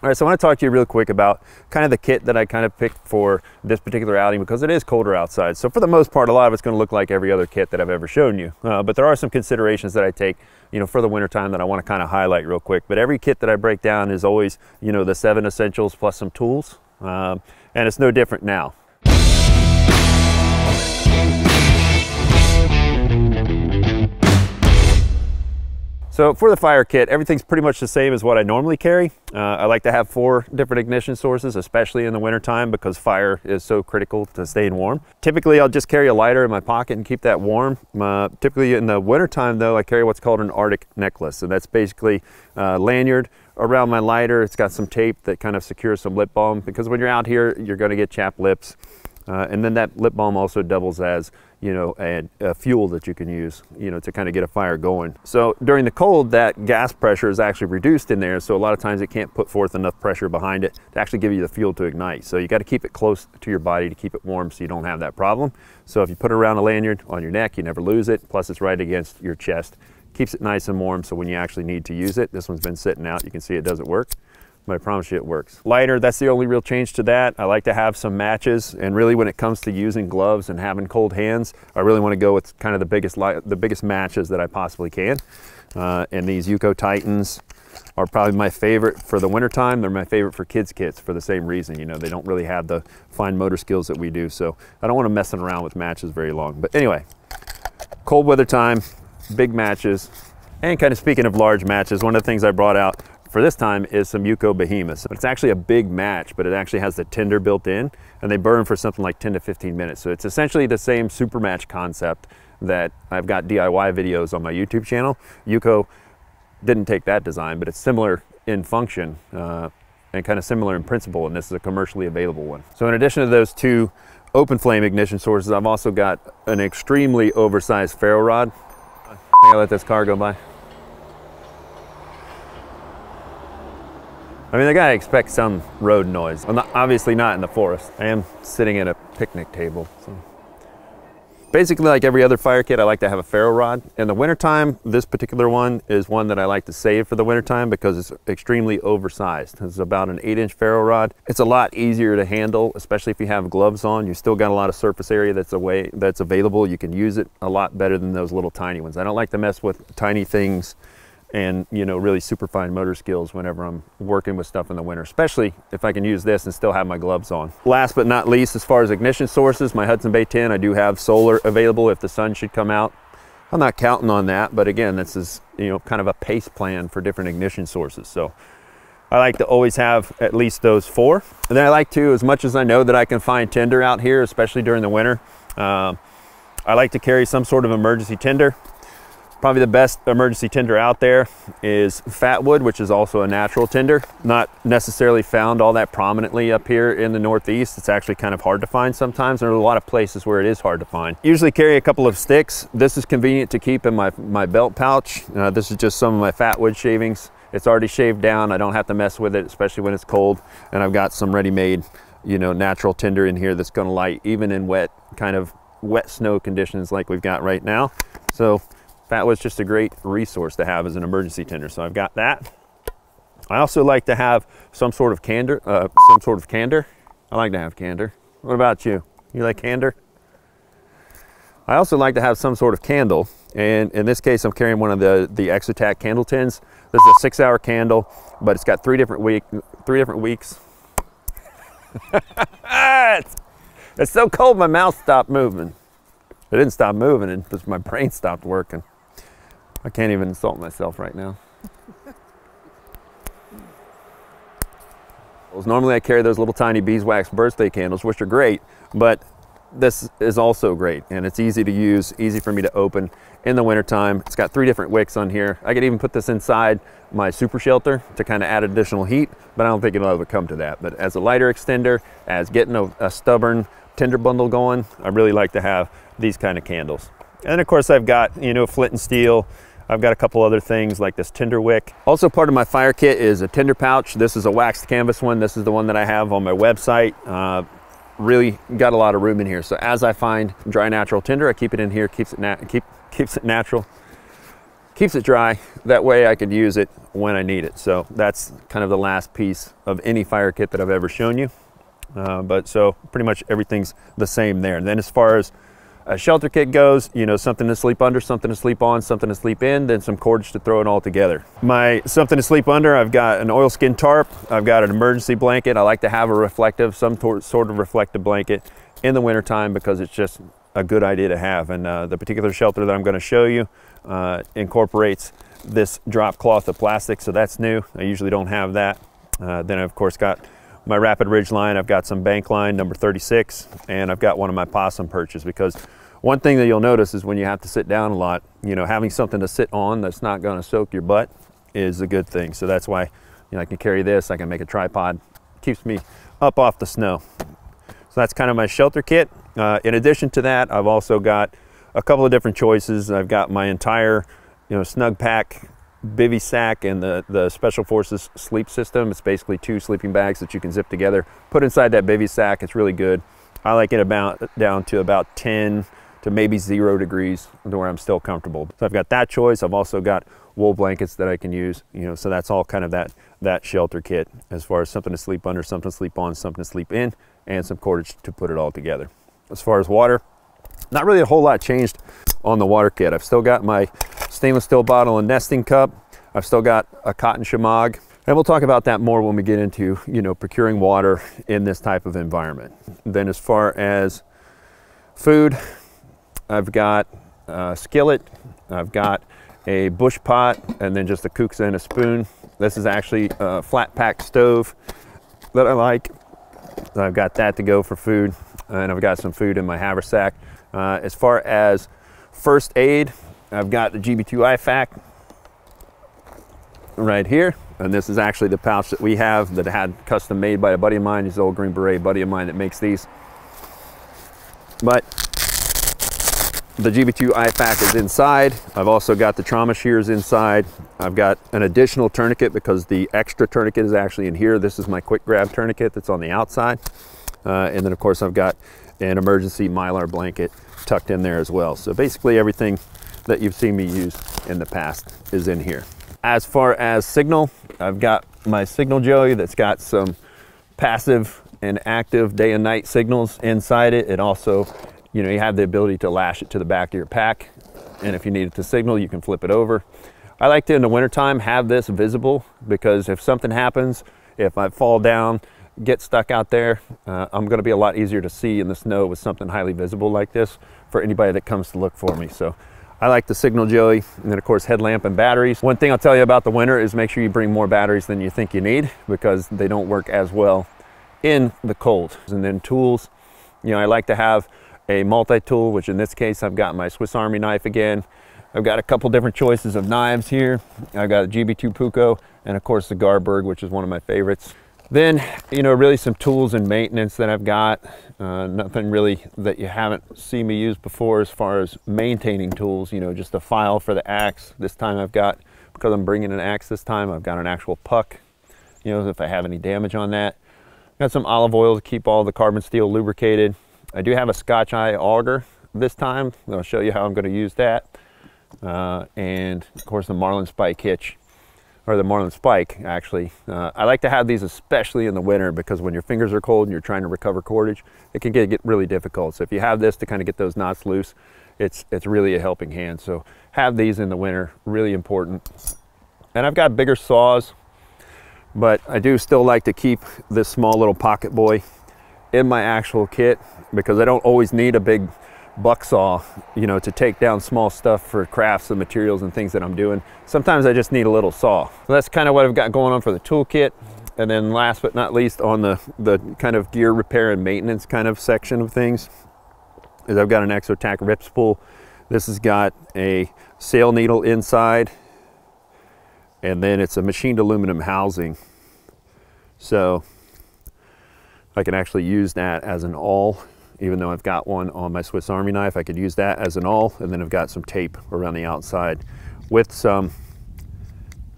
All right, so I want to talk to you real quick about kind of the kit that I kind of picked for this particular outing because it is colder outside. So for the most part, a lot of it's going to look like every other kit that I've ever shown you. But there are some considerations that I take, for the winter time that I want to kind of highlight real quick. But every kit that I break down is always, the 7 essentials plus some tools. And it's no different now. So for the fire kit, everything's pretty much the same as what I normally carry. I like to have 4 different ignition sources, especially in the wintertime because fire is so critical to staying warm. Typically, I'll just carry a lighter in my pocket and keep that warm. Typically in the wintertime though, I carry what's called an Arctic necklace. And that's basically a lanyard around my lighter. It's got some tape that kind of secures some lip balm because when you're out here, you're gonna get chapped lips. And then that lip balm also doubles as, a fuel that you can use, to kind of get a fire going. So during the cold, that gas pressure is actually reduced in there. So a lot of times it can't put forth enough pressure behind it to actually give you the fuel to ignite. So you got to keep it close to your body to keep it warm so you don't have that problem. So if you put it around a lanyard on your neck, you never lose it. Plus it's right against your chest. Keeps it nice and warm so when you actually need to use it, this one's been sitting out, you can see it doesn't work. But I promise you it works. Lighter, that's the only real change to that. I like to have some matches, and really when it comes to using gloves and having cold hands, I really want to go with kind of the biggest matches that I possibly can. And these Yuko Titans are probably my favorite for the wintertime. They're my favorite for kids kits for the same reason. They don't really have the fine motor skills that we do, so I don't want to mess around with matches very long. But anyway, cold weather time, big matches. And kind of speaking of large matches, one of the things I brought out for this time is some Yuko Behemoths. It's actually a big match, but it actually has the tinder built in, and they burn for something like 10 to 15 minutes. So it's essentially the same super match concept that I've got DIY videos on my YouTube channel. Yuko didn't take that design, but it's similar in function and kind of similar in principle, and this is a commercially available one. So in addition to those 2 open flame ignition sources, I've also got an extremely oversized ferro rod. I gotta let this car go by. I mean, I gotta expect some road noise. I'm obviously not in the forest. I am sitting at a picnic table. So. Basically, like every other fire kit, I like to have a ferro rod. In the wintertime, this particular one is one that I like to save for the wintertime because it's extremely oversized. It's about an 8-inch ferro rod. It's a lot easier to handle, especially if you have gloves on. You still got a lot of surface area that's available. You can use it a lot better than those little tiny ones. I don't like to mess with tiny things and really super fine motor skills whenever I'm working with stuff in the winter, especially if I can use this and still have my gloves on. Last but not least, as far as ignition sources, my Hudson Bay 10, I do have solar available if the sun should come out. I'm not counting on that, but again, this is kind of a pace plan for different ignition sources. So I like to always have at least those 4. And then I like to, as much as I know that I can find tinder out here, especially during the winter, I like to carry some sort of emergency tinder. Probably the best emergency tinder out there is fatwood, which is also a natural tinder. Not necessarily found all that prominently up here in the Northeast. It's actually kind of hard to find sometimes. There are a lot of places where it is hard to find. Usually carry a couple of sticks. This is convenient to keep in my belt pouch. This is just some of my fatwood shavings. It's already shaved down. I don't have to mess with it, especially when it's cold. And I've got some ready-made, natural tinder in here that's gonna light even in wet snow conditions like we've got right now. So fatwood's just a great resource to have as an emergency tinder. So I've got that. I also like to have some sort of candor. I like to have candor. What about you? You like candor? I also like to have some sort of candle. And in this case, I'm carrying one of the Exotac candle tins. This is a 6-hour candle, but it's got 3 different weeks. It's so cold, my mouth stopped moving. It didn't stop moving, it just my brain stopped working. I can't even insult myself right now. Normally I carry those little tiny beeswax birthday candles, which are great, but this is also great, and it's easy to use, easy for me to open in the wintertime. It's got 3 different wicks on here. I could even put this inside my super shelter to kind of add additional heat, but I don't think it'll ever come to that. But as a lighter extender, as getting a stubborn tinder bundle going, I really like to have these kind of candles. And of course I've got, flint and steel. I've got a couple other things like this tinder wick. Also part of my fire kit is a tinder pouch. This is a waxed canvas one. This is the one that I have on my website. Really got a lot of room in here. So as I find dry natural tinder, I keep it in here, keeps it natural. keeps it dry. That way I could use it when I need it. So that's kind of the last piece of any fire kit that I've ever shown you. But so pretty much everything's the same there. And then as far as a shelter kit goes, you know, something to sleep under, something to sleep on, something to sleep in, then some cordage to throw it all together. My something to sleep under, I've got an oilskin tarp, I've got an emergency blanket. I like to have a reflective, some sort of reflective blanket in the wintertime because it's just a good idea to have. And the particular shelter that I'm going to show you incorporates this drop cloth of plastic, so that's new. I usually don't have that. Then I've of course got my Rapid Ridge line, I've got some bank line number 36, and I've got one of my possum perches, because one thing that you'll notice is when you have to sit down a lot, you know, having something to sit on that's not going to soak your butt is a good thing. So that's why, you know, I can carry this, I can make a tripod, keeps me up off the snow. So that's kind of my shelter kit. In addition to that, I've also got a couple of different choices. I've got my entire, you know, snug pack bivy sack and the Special Forces sleep system. It's basically 2 sleeping bags that you can zip together, put inside that bivy sack. It's really good. I like it down to about 10 to maybe 0 degrees to where I'm still comfortable. So I've got that choice. I've also got wool blankets that I can use, you know, so that's all kind of that shelter kit as far as something to sleep under, something to sleep on, something to sleep in, and some cordage to put it all together. As far as water, not really a whole lot changed on the water kit. I've still got my stainless steel bottle and nesting cup. I've still got a cotton shamag, and we'll talk about that more when we get into, you know, procuring water in this type of environment. Then as far as food, I've got a skillet, I've got a bush pot, and then just a kuksa and a spoon. This is actually a flat pack stove that I like. I've got that to go for food, and I've got some food in my haversack. As far as first aid, I've got the GB2 IFAK right here, and this is actually the pouch that we have that I had custom made by a buddy of mine. He's an old Green Beret buddy of mine that makes these. But the GB2 IFAK is inside. I've also got the trauma shears inside. I've got an additional tourniquet because the extra tourniquet is actually in here. This is my quick grab tourniquet that's on the outside. And then of course I've got an emergency Mylar blanket tucked in there as well. So basically everything that you've seen me use in the past is in here. As far as signal, I've got my signal joey that's got some passive and active day and night signals inside it. It also, you know, you have the ability to lash it to the back of your pack, and if you need it to signal, you can flip it over. I like to, in the wintertime, have this visible, because if something happens, if I fall down, get stuck out there, I'm going to be a lot easier to see in the snow with something highly visible like this for anybody that comes to look for me. So I like the signal joey, and then of course headlamp and batteries. One thing I'll tell you about the winter is make sure you bring more batteries than you think you need, because they don't work as well in the cold. And then tools, you know, I like to have a multi-tool, which in this case I've got my Swiss Army knife again. I've got a couple different choices of knives here. I've got a GB2 Puko, and of course the Garberg, which is one of my favorites. Then, you know, really some tools and maintenance that I've got. Nothing really that you haven't seen me use before as far as maintaining tools, you know, just a file for the axe. This time I've got, because I'm bringing an axe this time, I've got an actual puck, you know, if I have any damage on that. Got some olive oil to keep all the carbon steel lubricated. I do have a Scotch eye auger this time. I'll show you how I'm going to use that. And of course the Marlin spike hitch, or the Marlin spike actually. I like to have these especially in the winter, because when your fingers are cold and you're trying to recover cordage, it can get really difficult. So if you have this to kind of get those knots loose, it's really a helping hand. So have these in the winter, really important. And I've got bigger saws, but I do still like to keep this small little pocket boy in my actual kit, because I don't always need a big buck saw, you know, to take down small stuff for crafts and materials and things that I'm doing. Sometimes I just need a little saw. So that's kind of what I've got going on for the toolkit. And then last but not least, on the kind of gear repair and maintenance kind of section of things, is I've got an Exotac rip spool. This has got a sail needle inside, and then it's a machined aluminum housing. So I can actually use that as an awl. Even though I've got one on my Swiss Army knife, I could use that as an awl. And then I've got some tape around the outside with some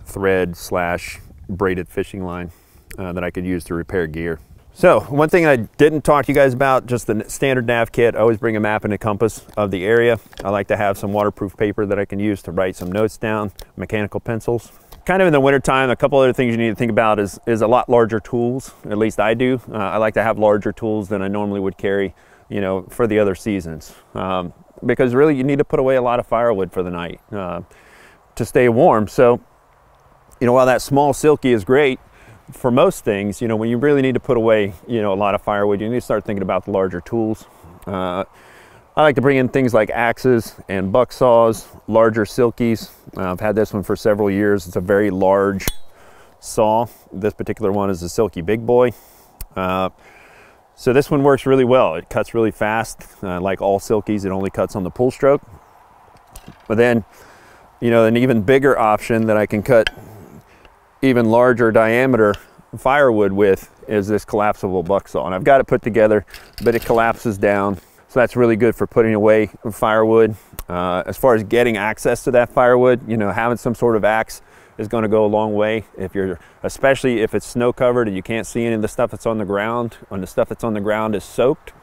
thread / braided fishing line that I could use to repair gear. So one thing I didn't talk to you guys about, just the standard nav kit. I always bring a map and a compass of the area. I like to have some waterproof paper that I can use to write some notes down, mechanical pencils. Kind of in the wintertime, a couple other things you need to think about is a lot larger tools. At least I do. I like to have larger tools than I normally would carry, you know, for the other seasons. Because really you need to put away a lot of firewood for the night to stay warm. So, you know, while that small silky is great, for most things, you know, when you really need to put away, you know, a lot of firewood, you need to start thinking about the larger tools. I like to bring in things like axes and buck saws, larger silkies. I've had this one for several years. It's a very large saw. This particular one is a Silky Big Boy. So this one works really well. It cuts really fast. Like all silkies, it only cuts on the pull stroke. But then, you know, an even bigger option that I can cut even larger diameter firewood with is this collapsible buck saw. And I've got it put together, but it collapses down. So that's really good for putting away firewood. As far as getting access to that firewood, you know, having some sort of axe is going to go a long way. If you're, especially if it's snow covered and you can't see any of the stuff that's on the ground, when the stuff that's on the ground is soaked,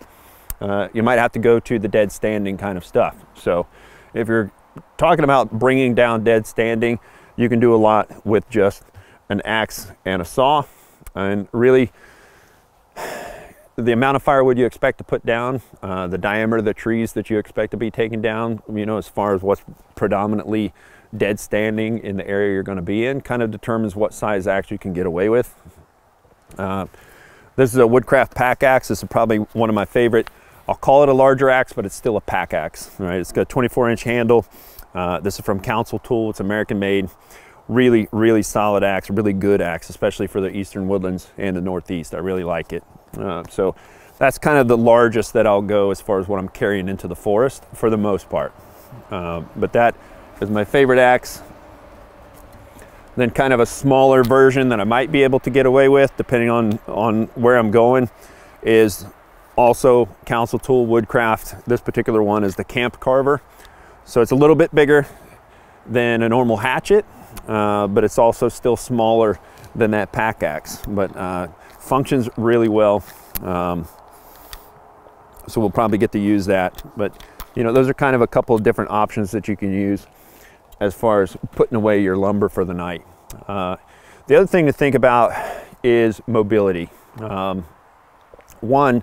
you might have to go to the dead standing kind of stuff. So if you're talking about bringing down dead standing, you can do a lot with just an axe and a saw. And really, the amount of firewood you expect to put down, the diameter of the trees that you expect to be taken down, you know, as far as what's predominantly dead standing in the area you're going to be in, kind of determines what size axe you can get away with. This is a Woodcraft pack axe. This is probably one of my favorite. I'll call it a larger axe, but it's still a pack axe, right? It's got a 24-inch handle. This is from Council Tool. It's American made. Really, really solid axe, really good axe, especially for the eastern woodlands and the northeast. I really like it. So that's kind of the largest that I'll go as far as what I'm carrying into the forest for the most part. But that is my favorite axe. Then kind of a smaller version that I might be able to get away with, depending on where I'm going, is also Council Tool Woodcraft. This particular one is the Camp Carver. So it's a little bit bigger than a normal hatchet, but it's also still smaller than that pack axe, but functions really well. So we'll probably get to use that. But you know, those are kind of a couple of different options that you can use as far as putting away your lumber for the night. The other thing to think about is mobility. One,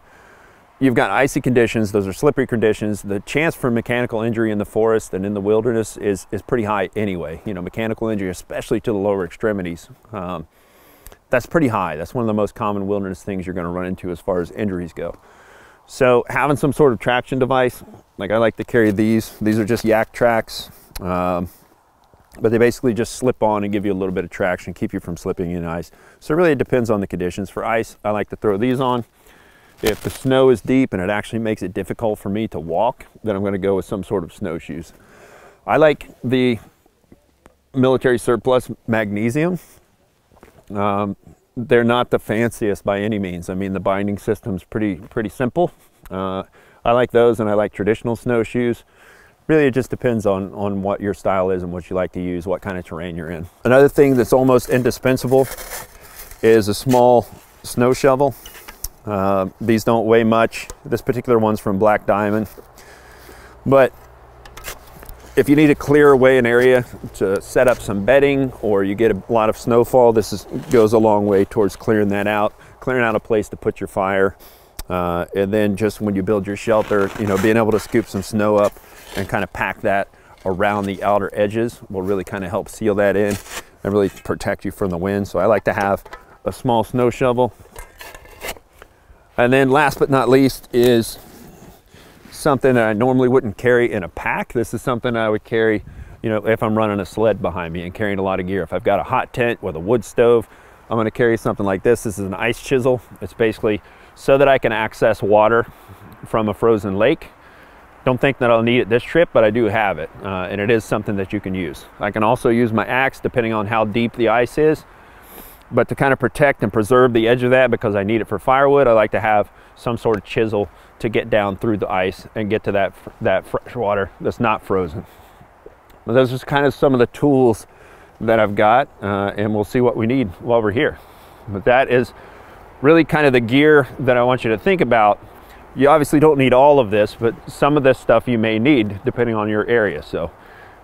you've got icy conditions, those are slippery conditions. The chance for mechanical injury in the forest and in the wilderness is pretty high anyway. You know, mechanical injury, especially to the lower extremities, that's pretty high. That's one of the most common wilderness things you're going to run into as far as injuries go. So having some sort of traction device, like I like to carry these are just yak tracks, but they basically just slip on and give you a little bit of traction, keep you from slipping in ice. So really it depends on the conditions. For ice, I like to throw these on. If the snow is deep and it actually makes it difficult for me to walk, then I'm going to go with some sort of snowshoes. I like the military surplus magnesium. They're not the fanciest by any means. I mean, the binding system's pretty simple. I like those, and I like traditional snowshoes. Really, it just depends on what your style is and what you like to use, what kind of terrain you're in. Another thing that's almost indispensable is a small snow shovel. These don't weigh much. This particular one's from Black Diamond. But if you need to clear away an area to set up some bedding, or you get a lot of snowfall, goes a long way towards clearing that out, clearing out a place to put your fire. And then just when you build your shelter, you know, being able to scoop some snow up and kind of pack that around the outer edges will really kind of help seal that in and really protect you from the wind. So I like to have a small snow shovel. And then last but not least is something that I normally wouldn't carry in a pack. This is something I would carry, you know, if I'm running a sled behind me and carrying a lot of gear. If I've got a hot tent with a wood stove, I'm going to carry something like this. This is an ice chisel. It's basically so that I can access water from a frozen lake. Don't think that I'll need it this trip, but I do have it, and it is something that you can use. I can also use my axe depending on how deep the ice is, but to kind of protect and preserve the edge of that, because I need it for firewood, I like to have some sort of chisel to get down through the ice and get to that fresh water that's not frozen. But those are kind of some of the tools that I've got, and we'll see what we need while we're here. But that is really kind of the gear that I want you to think about. You obviously don't need all of this, but some of this stuff you may need depending on your area. So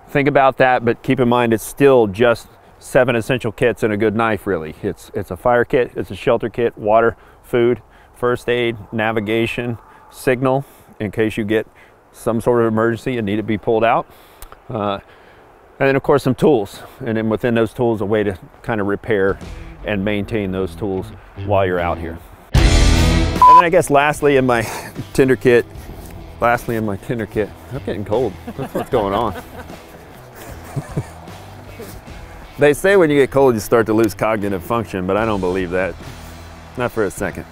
think about that, but keep in mind it's still just 7 essential kits and a good knife, really. It's a fire kit, it's a shelter kit, water, food, first aid, navigation, signal in case you get some sort of emergency and need to be pulled out. And then of course some tools. And then within those tools, a way to kind of repair and maintain those tools while you're out here. And then I guess lastly in my tinder kit, I'm getting cold. That's what's going on. They say when you get cold, you start to lose cognitive function, but I don't believe that. Not for a second.